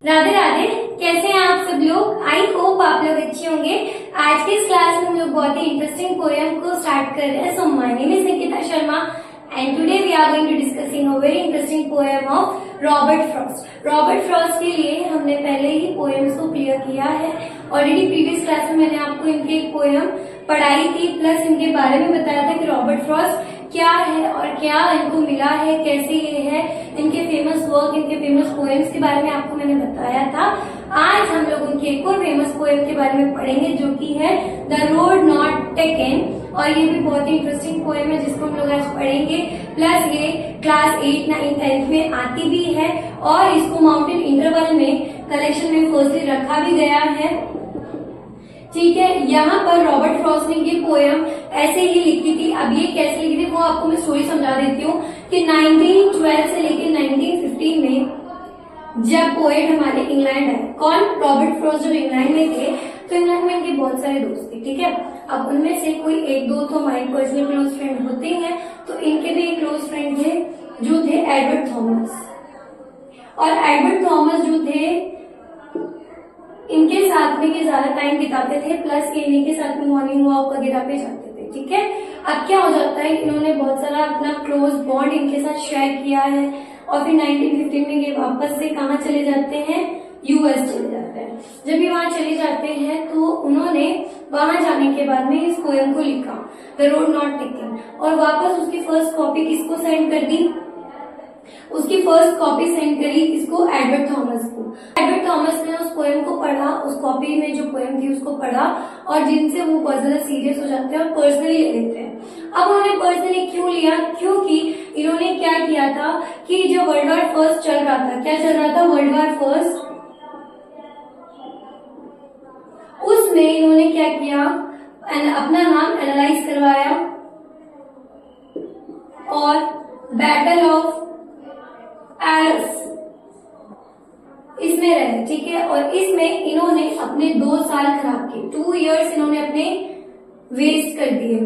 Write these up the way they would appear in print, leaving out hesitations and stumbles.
राधे राधे। कैसे हैं आप सब लोग? आई होप आप लोग अच्छे होंगे। आज के इस क्लास में हम लोग बहुत ही इंटरेस्टिंग पोएम को स्टार्ट कर रहे हैं। So my name is Nikita Sharma and today we are going to discussing a very interesting poem of Robert Frost. Robert Frost के लिए हमने पहले ही पोएम्स को क्लियर किया है। ऑलरेडी प्रीवियस क्लास में मैंने आपको इनके एक पोएम पढ़ाई थी, प्लस इनके बारे में बताया था कि रॉबर्ट फ्रॉस्ट क्या है और क्या इनको मिला है, कैसे ये है, इनके फेमस वर्क, इनके फेमस पोएम्स के बारे में आपको मैंने बताया था। आज हम लोग उनकी एक और फेमस पोएम के बारे में पढ़ेंगे जो कि है द रोड नॉट टेकन, और ये भी बहुत ही इंटरेस्टिंग पोएम है जिसको हम लोग आज पढ़ेंगे। प्लस ये क्लास 8, 9, 10 में आती भी है और इसको माउंटेन इंटरवल में कलेक्शन में फर्स्टली रखा भी गया है। ठीक है, यहाँ पर रॉबर्ट फ्रॉस्ट ने ये पोएम ऐसे ही लिखी थी। अब ये कैसे लिखी थी वो आपको मैं स्टोरी समझा देती हूँ कि 1912 से लेकर 1915 में जब पोएट हमारे इंग्लैंड है, कौन? रॉबर्ट फ्रॉस्ट जब इंग्लैंड में थे तो इंग्लैंड में इनके बहुत सारे दोस्त थे। ठीक है, अब उनमें से कोई एक दो तो हमारे पर्सनल क्लोज फ्रेंड होते हैं, तो इनके भी एक क्लोज फ्रेंड थे जो थे एडवर्ड थॉमस। और एडवर्ड थॉमस जो थे इनके साथ में ये ज्यादा टाइम बिताते थे, प्लस ये इन्हीं के साथ में मॉर्निंग वॉक वगैरह पे जाते थे। ठीक है, अब क्या हो जाता है, इन्होंने बहुत सारा अपना क्लोज बॉन्ड इनके साथ शेयर किया है और फिर 1915 में ये वापस से कहाँ चले जाते हैं? यूएस चले जाते हैं। जब ये वहां चले जाते हैं तो उन्होंने वहां जाने के बाद में इस पोएम को लिखा द रोड नॉट टेकन, और वापस उसकी फर्स्ट कॉपी किसको सेंड कर दी? उसकी फर्स्ट कॉपी सेंड करी इसको एडवर्ड थॉमस को। एडवर्ड थॉमस ने उस पोएम को पढ़ा, उस कॉपी में जो पोएम थी उसको पढ़ा, और जिनसे वो बहुत ज्यादा सीरियस हो जाते हैं और पर्सनली ले लेते हैं। अब उन्होंने पर्सनली क्यों लिया? क्योंकि इन्होंने क्या किया था कि जो वर्ल्ड वॉर फर्स्ट चल रहा था, क्या चल रहा था? World war first. उसमें इन्होंने क्या किया, अपना नाम एनालाइज करवाया और बैटल ऑफ एरस इसमें रहे। ठीक है, और इसमें इन्होंने अपने 2 साल खराब किए, 2 इयर्स इन्होंने अपने वेस्ट कर दिए।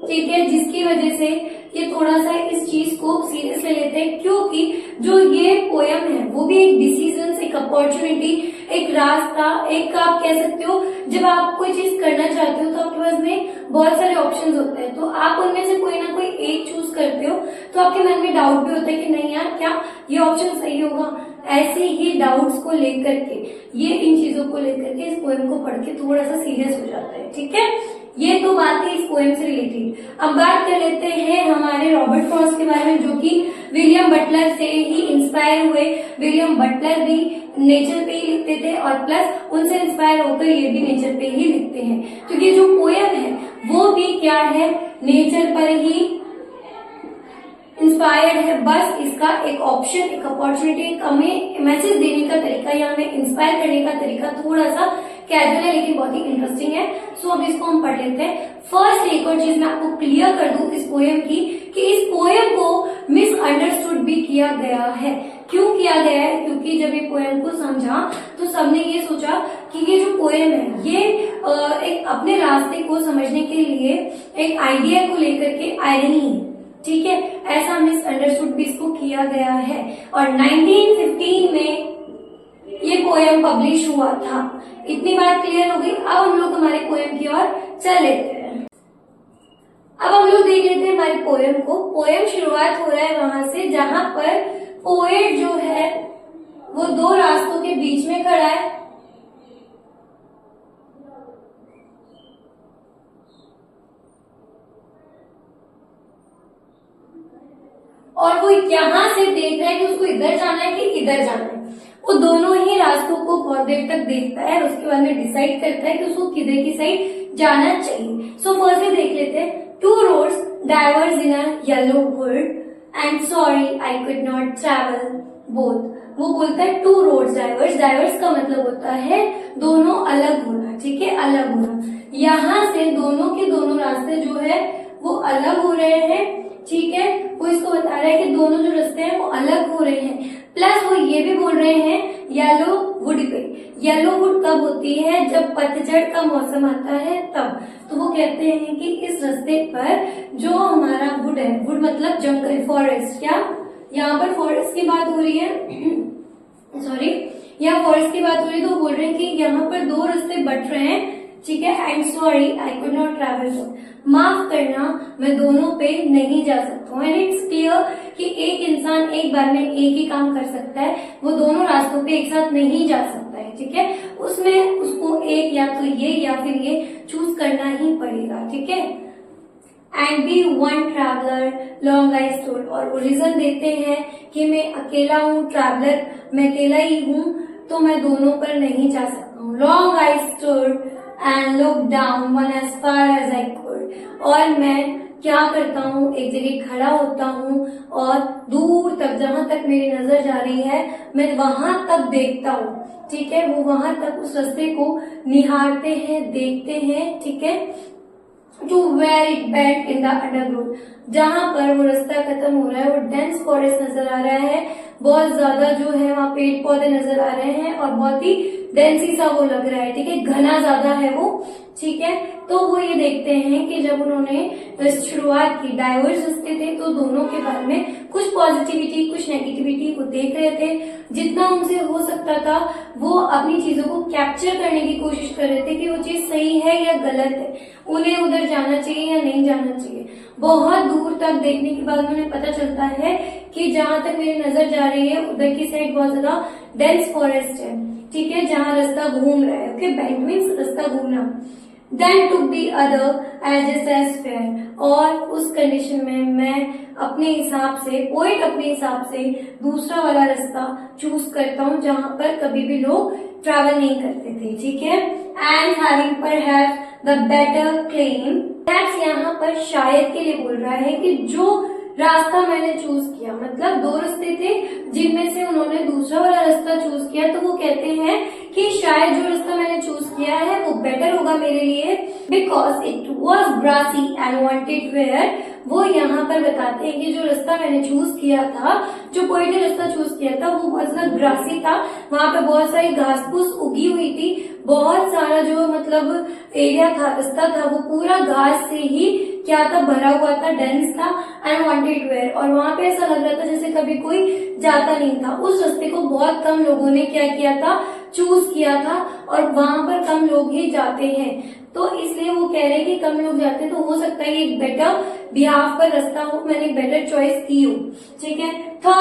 ठीक है, जिसकी वजह से ये थोड़ा सा इस चीज को सीरियस ले लेते हैं, क्योंकि जो ये पोएम है वो भी एक डिसीजन, एक अपॉर्चुनिटी, एक रास्ता, एक आप कह सकते हो जब आप कोई चीज करना चाहते हो तो आपके पास में बहुत सारे ऑप्शंस होते हैं, तो आप उनमें से कोई ना कोई एक चूज करते हो, तो आपके मन में डाउट भी होता है कि नहीं यार क्या ये ऑप्शन सही होगा। ऐसे ही डाउट्स को लेकर के, ये इन चीजों को लेकर के इस पोएम को पढ़ के थोड़ा सा सीरियस हो जाता है। ठीक है, ये तो बात है इस पोएम से रिलेटेड। अब बात कर लेते हैं हमारे रॉबर्ट फ्रॉस्ट के बारे में, जो कि विलियम बटलर से ही इंस्पायर हुए। विलियम बटलर भी नेचर पे ही लिखते थे और प्लस उनसे इंस्पायर होकर ये भी नेचर पे ही लिखते हैं। तो ये जो पोएम है वो भी क्या है? नेचर पर ही इंस्पायर्ड है। बस इसका एक ऑप्शन, एक अपॉर्चुनिटी, एक हमें मैसेज देने का तरीका या हमें इंस्पायर करने का तरीका थोड़ा सा कैजुअल है लेकिन बहुत ही इंटरेस्टिंग है। सो अब इसको हम पढ़ लेते हैं। फर्स्ट एक और चीज मैं आपको क्लियर कर दूं इस पोएम की, कि इस पोएम को मिसअंडरस्टूड भी किया गया है। क्यों किया गया है? क्योंकि जब ये पोएम को समझा तो सबने ये सोचा कि ये जो पोएम है ये एक अपने रास्ते को समझने के लिए एक आइडिया को लेकर के आयरनी है। ठीक है, ऐसा मिसअंडरस्टूड भी इसको किया गया है। और 1915 में ये पोएम पब्लिश हुआ था। इतनी बात क्लियर हो गई। अब हम लोग हमारे पोएम की ओर चल लेते हैं। अब हम लोग देख लेते हैं हमारे पोएम को। पोएम शुरुआत हो रहा है वहां से जहां पर पोएट जो है वो 2 रास्तों के बीच में खड़ा है, और वो यहां से देख रहा है कि उसको इधर जाना है कि इधर जाना है। वो दोनों ही रास्तों को बहुत देर तक देखता है और उसके बाद में डिसाइड करता है कि उसको किधर की साइड जाना चाहिए। सो फर्स्टली देख लेते हैं। 2 roads diverge in a yellow wood and sorry I could not travel both। वो बोलता है 2 roads diverge। diverge का मतलब होता है दोनों अलग होना। ठीक है, अलग होना। यहाँ से दोनों के दोनों रास्ते जो है वो अलग हो रहे हैं। ठीक है, वो इसको बता रहा है कि दोनों जो रास्ते हैं वो अलग हो रहे हैं। प्लस वो ये भी बोल रहे हैं येलो वुड पे। येलो वुड कब होती है? जब पतझड़ का मौसम आता है तब। तो वो कहते हैं कि इस रास्ते पर जो हमारा वुड है, वुड मतलब जंगल, फॉरेस्ट, क्या यहाँ पर फॉरेस्ट की बात हो रही है सॉरी, यहाँ फॉरेस्ट की बात हो रही है तो बोल रहे हैं कि यहाँ पर दो रास्ते बट रहे हैं, ठीक है। And sorry I could not travel both, माफ करना मैं दोनों पे नहीं जा सकता हूँ। एंड इट्स क्लियर कि एक इंसान एक बार में एक ही काम कर सकता है, वो दोनों रास्तों पे एक साथ नहीं जा सकता है, ठीक है। उसमें उसको एक या तो ये या फिर ये चूज करना ही पड़ेगा, ठीक है। And be one traveller long I stood, और वो रीजन देते हैं कि मैं अकेला हूँ, ट्रैवलर मैं अकेला ही हूँ, तो मैं दोनों पर नहीं जा सकता हूँ। Long I stood and look down one as far as I could, और मैं क्या करता हूँ, एक जगह खड़ा होता हूँ और दूर तक जहां तक मेरी नजर जा रही है मैं वहां तक देखता हूँ, ठीक है। वो वहां तक उस रास्ते को निहारते हैं, देखते हैं, ठीक है। To where it bend in the underground, जहां पर वो रास्ता खत्म हो रहा है वो डेंस फॉरेस्ट नजर आ रहा है, बहुत ज्यादा जो है वहाँ पेड़ पौधे नजर आ रहे हैं और बहुत ही डेंसी सा वो लग रहा है, ठीक है, घना ज्यादा है वो, ठीक है। तो वो ये देखते हैं कि जब उन्होंने शुरुआत की डाइवर्स रास्ते थे तो दोनों के बारे में कुछ पॉजिटिविटी कुछ नेगेटिविटी को देख रहे थे, जितना उनसे हो सकता था वो अपनी चीजों को कैप्चर करने की कोशिश कर रहे थे कि वो चीज सही है या गलत है, उन्हें उधर जाना चाहिए या नहीं जाना चाहिए। बहुत दूर तक देखने के बाद उन्हें पता चलता है कि जहां तक मेरी नजर जा रही है उधर की साइड बहुत ज्यादा डेंस फॉरेस्ट है, ठीक है, जहां रास्ता घूम रहा है, ओके, बेंड मीन्स रास्ता घूमना। Then to be other as fair, और उस कंडीशन में मैं अपने हिसाब से, पोएट अपने हिसाब से दूसरा वाला रास्ता चूज करता हूँ जहां पर कभी भी लोग ट्रैवल नहीं करते थे, ठीक है। And having perhaps the better claim, that's यहाँ पर शायद के लिए बोल रहा है कि जो रास्ता मैंने चूज किया, मतलब दो रास्ते थे जिनमें से उन्होंने दूसरा वाला रास्ता चूज किया, तो वो कहते हैं कि शायद जो रास्ता मैंने चूज किया है वो बेटर होगा मेरे लिए, because it was grassy and wanted wear. वो यहाँ पर बताते हैं कि जो रास्ता मैंने चूज किया था, जो पोएट ने रास्ता चूज किया था वो बहुत ज्यादा ग्रासी था, वहां पे बहुत सारी घास फूस उगी हुई थी, बहुत सारा जो मतलब एरिया था, रास्ता था वो पूरा घास से ही क्या था, भरा हुआ था, डेंस था एंड वांटेड वेयर, और वहां पे ऐसा लग रहा था जैसे कभी कोई जाता नहीं था। उस रास्ते को बहुत कम लोगों ने क्या किया था, चूज किया था, और वहां पर कम लोग ही जाते हैं, तो इसलिए वो कह रहे हैं कि कम लोग जाते हैं, तो हो सकता है एक बेटर बिहाफ पर रास्ता हो, मैंने बेटर चॉइस की हो, ठीक है। तो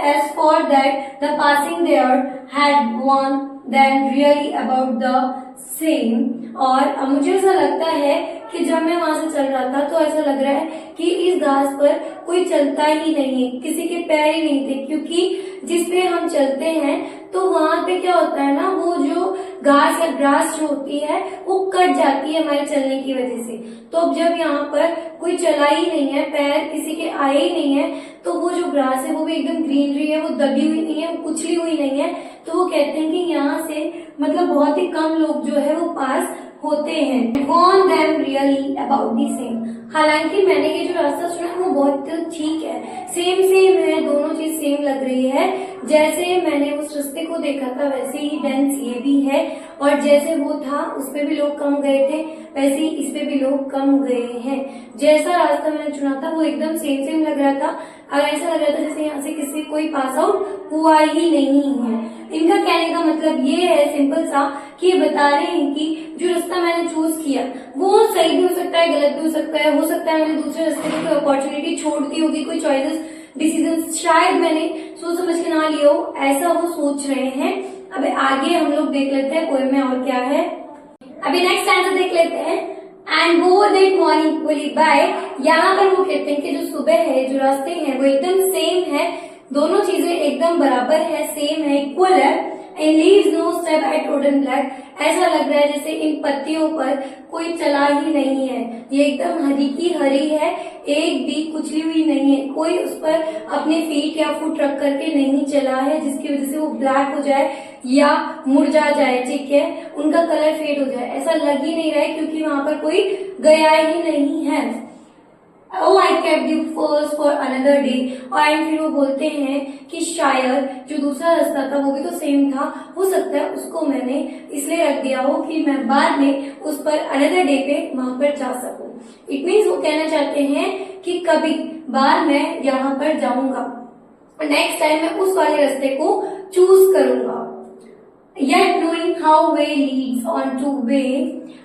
as for that the passing there had one then really about the same, और मुझे ऐसा लगता है कि जब मैं वहां से चल रहा था तो ऐसा लग रहा है कि इस घास पर कोई चलता ही नहीं है, किसी के पैर ही नहीं थे, क्योंकि जिसपे हम चलते हैं तो वहां पे क्या होता है ना, वो जो घास या ग्रास जो होती है वो कट जाती है हमारे चलने की वजह से। तो अब जब यहाँ पर कोई चला ही नहीं है, पैर किसी के आए ही नहीं है, तो वो जो ग्रास है वो भी एकदम ग्रीनरी है, वो दबी हुई नहीं है, वो कुचली हुई नहीं है, तो वो कहते हैं कि यहाँ से मतलब बहुत ही कम लोग जो है वो पास होते हैं। Gone them really about the same, हालांकि मैंने ये जो रास्ता सुना है वो बहुत ठीक है, सेम है, दोनों चीज सेम लग रही है, जैसे मैंने उस रास्ते को देखा था वैसे ही डेंस ये भी है, और जैसे वो था उसपे भी लोग कम गए थे वैसे ही इस पे भी लोग कम गए हैं। जैसा रास्ता मैंने चुना था वो एकदम सेम लग रहा था, और ऐसा लग रहा था जैसे यहाँ से किसी कोई पास आउट हुआ ही नहीं है। इनका कहने का मतलब ये है सिंपल सा कि ये बता रहे हैं कि जो रास्ता मैंने चूज किया वो सही भी हो सकता है, गलत भी हो सकता है मैंने दूसरे रास्ते को कोई अपॉर्चुनिटी छोड़ दी होगी, कोई चॉइसेस डिसीजन शायद मैंने सोच समझ के ना लिया हो, ऐसा वो सोच रहे हैं। अब आगे हम लोग देख लेते हैं पोएम में और क्या है। अभी नेक्स्ट आंसर देख लेते हैं। एंड वो दैट मॉर्निंग इक्वली बाय, यहाँ पर वो कहते हैं कि जो सुबह है, जो रास्ते हैं वो एकदम सेम है, दोनों चीजें एकदम बराबर है, सेम है, इक्वल है। And leaves no step at रोडन ब्लैक, ऐसा लग रहा है जैसे इन पत्तियों पर कोई चला ही नहीं है, ये एकदम हरी की हरी है, एक भी कुचली हुई नहीं है, कोई उस पर अपने फीट या फुट रख करके नहीं चला है जिसकी वजह से वो ब्लैक हो जाए या मुरझा जाए, ठीक है, उनका कलर फेड हो जाए, ऐसा लग ही नहीं रहा है क्योंकि वहां पर कोई गया ही नहीं है। Oh, I kept you first for another day, और फिर वो बोलते हैं कि शायद जो दूसरा रास्ता था वो भी तो सेम था, हो सकता है उसको मैंने इसलिए रख दिया हो कि मैं बाद में उस पर अनदर डे पे वहां पर जा सकूं। इट मीन्स वो कहना चाहते हैं कि कभी बाद मैं यहाँ पर जाऊंगा, नेक्स्ट टाइम मैं उस वाले रास्ते को चूज करूंगा। Yet knowing how way leads on to way,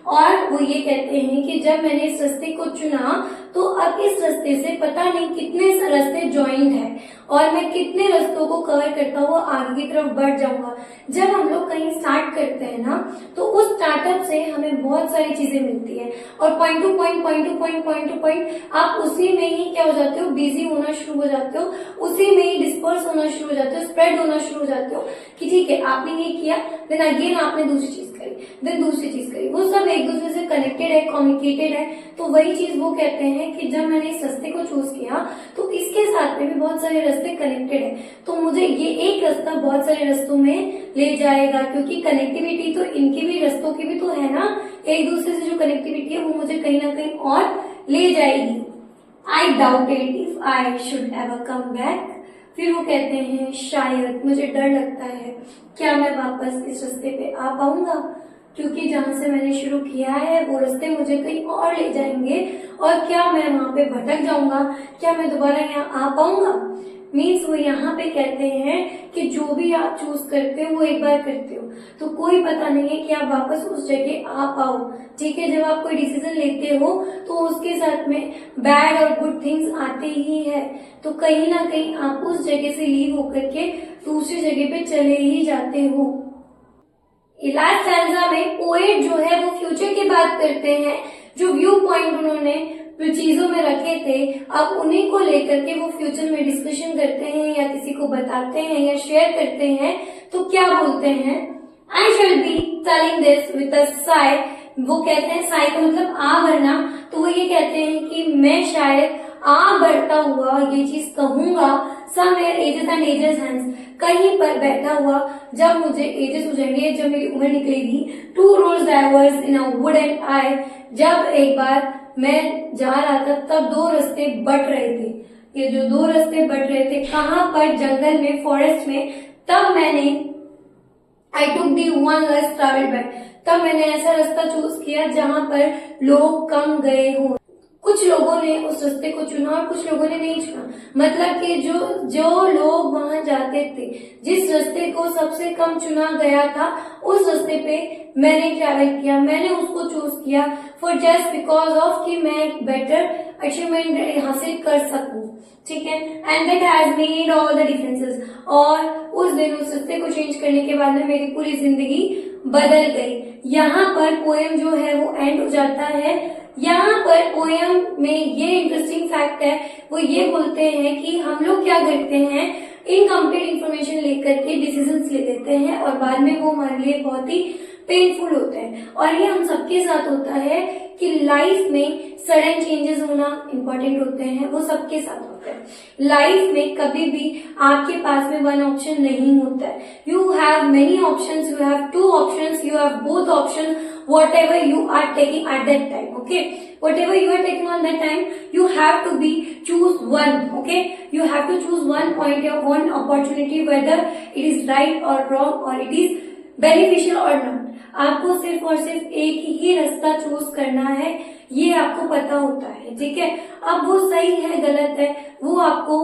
और वो ये कहते हैं कि जब मैंने इस रास्ते को चुना तो अब इस रास्ते से पता नहीं कितने से रास्ते ज्वाइंट है और मैं कितने रास्तों को कवर करता हुआ आगे की तरफ बढ़ जाऊंगा। जब हम लोग कहीं स्टार्ट करते हैं ना तो उस स्टार्टअप से हमें बहुत सारी चीजें मिलती है और पॉइंट टू पॉइंट आप उसी में ही क्या हो जाते हो, बिजी होना शुरू हो जाते हो, उसी में ही डिस्पर्स होना शुरू हो जाते हो, स्प्रेड होना शुरू हो जाते हो कि ठीक है आपने ये किया, देन अगेन आपने दूसरी चीज करी, देन दूसरी चीज करी, वो सब एक दूसरे से कनेक्टेड है, कम्युनिकेटेड है। तो वही चीज वो कहते हैं कि जब मैंने इस रास्ते को चूज किया तो इसके साथ में भी बहुत सारे रास्ते कनेक्टेड है, तो मुझे ये एक रास्ता बहुत सारे रास्तों में ले जाएगा, क्योंकि कनेक्टिविटी तो इनकी भी, रास्तों की भी तो है ना, एक दूसरे से जो कनेक्टिविटी है वो मुझे कहीं ना कहीं और ले जाएगी। आई doubted if I should ever come back. फिर वो कहते हैं शायद मुझे डर लगता है क्या मैं वापस इस रास्ते पे आ पाऊंगा, क्योंकि जहां से मैंने शुरू किया है वो रास्ते मुझे कहीं और ले जाएंगे और क्या मैं वहां पे भटक जाऊंगा, क्या मैं दोबारा यहाँ आ पाऊंगा। मीन्स वो यहाँ पे कहते हैं कि जो भी आप चूज करते हो वो एक बार करते हो तो कोई पता नहीं है कि आप वापस उस जगह आ पाओ। ठीक है, जब आप कोई डिसीजन लेते हो तो उसके साथ में बैड और गुड थिंग्स आते ही है, तो कहीं ना कहीं आप उस जगह से लीव होकर के दूसरी जगह पे चले ही जाते हो। लास्ट स्टैंजा में पोएट जो है वो फ्यूचर की बात करते हैं, जो व्यू पॉइंट उन्होंने चीजों में रखे थे अब उन्हीं को लेकर के वो फ्यूचर में डिस्कशन करते हैं या किसी को बताते हैं या शेयर करते हैं। तो क्या बोलते हैं, I shall be telling this with a sigh. वो कहते हैं साई का मतलब आ भरना, तो वो ये कहते हैं कि मैं शायद आ बढ़ता हुआ ये चीज कहूंगा, somewhere ages and ages hence, कहीं पर बैठा हुआ जब मुझे एजेस हो जाएंगे, जब मेरी उम्र निकलेगी, two roads diverse in a wooden I, जब एक बार मैं जा रहा था तब दो रास्ते बट रहे थे। ये जो दो रास्ते बट रहे थे कहाँ पर, जंगल में, फॉरेस्ट में, तब मैंने आई टुक दी वन लेस ट्रैवल्ड बाय, तब मैंने ऐसा रास्ता चूज किया जहां पर लोग कम गए हों। कुछ लोगों ने उस रास्ते को चुना और कुछ लोगों ने नहीं चुना, मतलब कि जो लोग वहां जाते थे, जिस रास्ते को सबसे कम चुना गया था उस रास्ते पे मैंने ट्रैवल किया, मैंने उसको चूज किया फॉर जस्ट बिकॉज ऑफ कि मैं एक बेटर अचीवमेंट हासिल कर सकूं। ठीक है, and that has made all the differences. और उस दिन उस रास्ते को चेंज करने के बाद में मेरी पूरी जिंदगी बदल गई। यहाँ पर पोएम जो है वो एंड हो जाता है। यहाँ पर पोएम में ये इंटरेस्टिंग फैक्ट है, वो ये बोलते हैं कि हम लोग क्या करते हैं, इनकम्प्लीट इंफॉर्मेशन लेकर के डिसीजंस ले लेते हैं और बाद में वो हमारे लिए बहुत ही पेनफुल होते हैं। और ये हम सबके साथ होता है कि लाइफ में सडन चेंजेस होना इम्पोर्टेंट होते हैं, वो सबके साथ होता है। लाइफ में कभी भी आपके पास में वन ऑप्शन नहीं होता है, you have many options, you have two options, you have both option, whatever you are taking at that time, okay, whatever you are taking on that time, you have to be choose one, okay, you have to choose one point or one opportunity, whether it is right or wrong or it is beneficial or not। आपको सिर्फ और सिर्फ एक ही रास्ता choose करना है, ये आपको पता होता है। ठीक है, अब वो सही है गलत है वो आपको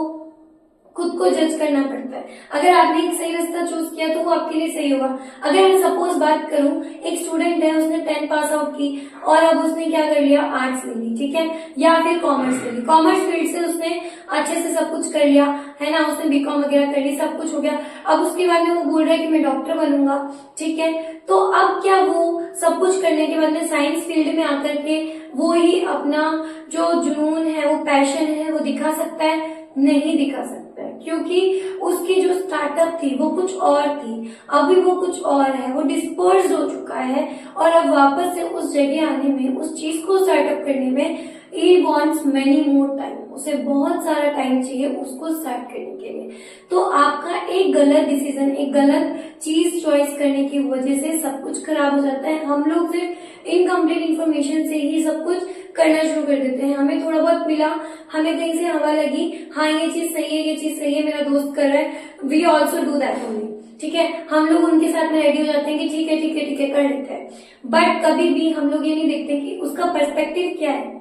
खुद को जज करना पड़ता है। अगर आपने एक सही रास्ता चूज किया तो वो आपके लिए सही होगा। अगर मैं सपोज बात करूं, एक स्टूडेंट है, उसने 10th पास आउट की और अब उसने क्या कर लिया, आर्ट्स ले ली, ठीक है, या फिर कॉमर्स ले ली। कॉमर्स फील्ड से उसने अच्छे से सब कुछ कर लिया है ना, उसने बीकॉम वगैरह कर ली, सब कुछ हो गया। अब उसके बाद में वो बोल रहा है कि मैं डॉक्टर बनूंगा, ठीक है, तो अब क्या वो सब कुछ करने के बाद में साइंस फील्ड में आकर के वो ही अपना जो जुनून है, वो पैशन है, वो दिखा सकता है? नहीं दिखा सकता है, क्योंकि उसकी जो स्टार्टअप थी वो कुछ और थी, अभी वो कुछ और है, वो डिस्पर्स हो चुका है और अब वापस से उस जगह आने में, उस चीज को स्टार्टअप करने में he wants many more time, उसे बहुत सारा टाइम चाहिए उसको स्टार्ट करने के लिए। तो आपका एक गलत डिसीजन, एक गलत चीज चॉइस करने की वजह से सब कुछ खराब हो जाता है। हम लोग सिर्फ इनकम्प्लीट इंफॉर्मेशन से ही सब कुछ करना शुरू कर देते हैं। हमें थोड़ा बहुत मिला, हमें कहीं से हवा लगी, हाँ ये चीज सही है, ये चीज सही है, मेरा दोस्त कर रहा है, we also do that only. ठीक है, हम लोग उनके साथ में रेडी हो जाते हैं कि ठीक है ठीक है ठीक है कर लेते हैं, बट कभी भी हम लोग ये नहीं देखते कि उसका पर्सपेक्टिव क्या है।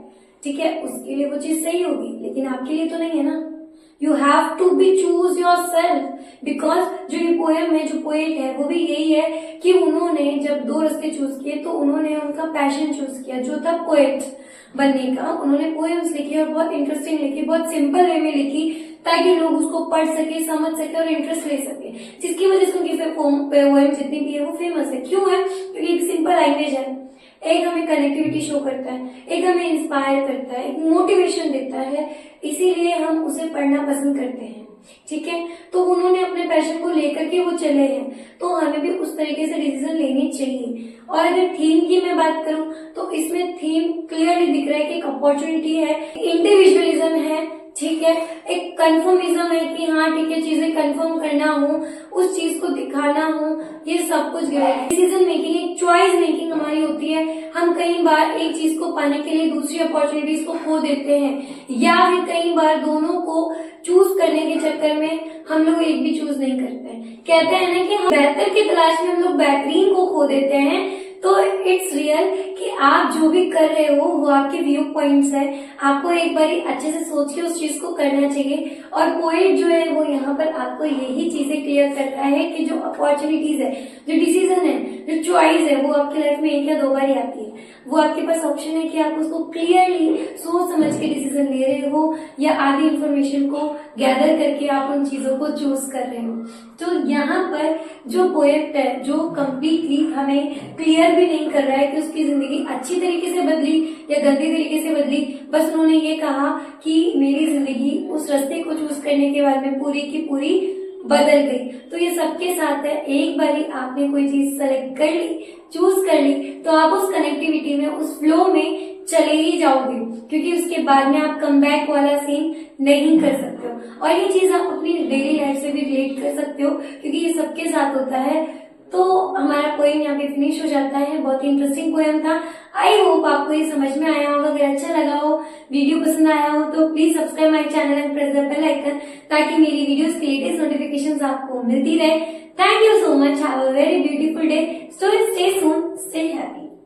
ठीक है, उसके लिए वो चीज सही होगी लेकिन आपके लिए तो नहीं है ना। You have to be choose your because जो ये पोएम है, जो पोएट है, वो भी यही है कि उन्होंने जब दो रास्ते चूज किए तो उन्होंने उनका पैशन चूज किया जो था पोएट बनने का। उन्होंने पोएम्स लिखी और बहुत इंटरेस्टिंग लिखी, बहुत सिंपल वे में लिखी ताकि लोग उसको पढ़ सके, समझ सके और इंटरेस्ट ले सके, जिसकी वजह से उनकी पोएम जितनी भी है वो फेमस है। क्यों है? क्योंकि एक सिंपल लैंग्वेज है, एक हमें कनेक्टिविटी शो करता है, एक हमें इंस्पायर करता है, एक मोटिवेशन देता है, इसीलिए हम उसे पढ़ना पसंद करते हैं। ठीक है, तो उन्होंने अपने पैशन को लेकर के वो चले हैं, तो हमें भी उस तरीके से डिसीजन लेनी चाहिए। और अगर थीम की मैं बात करूं तो इसमें थीम क्लियरली दिख रहा है कि एक अपॉर्चुनिटी है, इंडिविजुअलिज्म है, ठीक है, एक कंफर्मिज्म है कि हाँ ठीक है, चीजें कंफर्म करना हो, उस चीज को दिखाना हो, ये सब कुछ है। डिसीजन मेकिंग, एक चॉइस मेकिंग हमारी होती है। हम कई बार एक चीज को पाने के लिए दूसरी अपॉर्चुनिटीज को खो देते हैं, या फिर कई बार दोनों को चूज करने के चक्कर में हम लोग एक भी चूज नहीं करते हैं। कहते हैं ना कि हम बेहतर की तलाश में हम लोग बेहतरीन को खो देते हैं। तो इट्स रियल कि आप जो भी कर रहे हो वो आपके व्यू पॉइंट्स है, आपको एक बार अच्छे से सोच के उस चीज को करना चाहिए। और पोएट जो है वो यहाँ पर आपको यही चीजें क्लियर करता है कि जो अपॉर्चुनिटीज है, जो डिसीजन है, जो चॉइस है, वो आपकी लाइफ में एक या दो बार ही आती है। वो आपके पास ऑप्शन है कि आप उसको क्लियरली सोच समझ के डिसीजन ले रहे हो या आधी इंफॉर्मेशन को गैदर करके आप उन चीजों को चूज कर रहे हो। तो यहाँ पर जो पोएट है, जो कम्प्लीटली हमें क्लियर भी नहीं कर रहा है कि उसकी जिंदगी अच्छी तरीके से बदली या गंदी तरीके से बदली, बस उन्होंने ये कहा कि मेरी जिंदगी उस रास्ते को चूज करने के बाद में पूरी की पूरी बदल गई। तो ये सबके साथ है, एक बार आपने कोई चीज सेलेक्ट कर ली, चूज कर ली, तो आप उस कनेक्टिविटी में, उस फ्लो में चले ही जाओगे, क्योंकि उसके बाद में आप कम बैक वाला सीन नहीं कर सकते हो। और ये चीज आप अपनी डेली लाइफ से भी रिलेट कर सकते हो, क्योंकि ये सबके साथ होता है। तो हमारा पोएम यहाँ पे फिनिश हो जाता है। बहुत ही इंटरेस्टिंग पोएम था। आई होप आपको ये समझ में आया होगा। अगर अच्छा लगा हो, वीडियो पसंद आया हो, तो please subscribe my channel and press the bell icon, ताकि मेरी वीडियोस की लेटेस्ट नोटिफिकेशंस आपको मिलती रहे। Thank you so much. Have a very beautiful day. Stay soon, stay happy.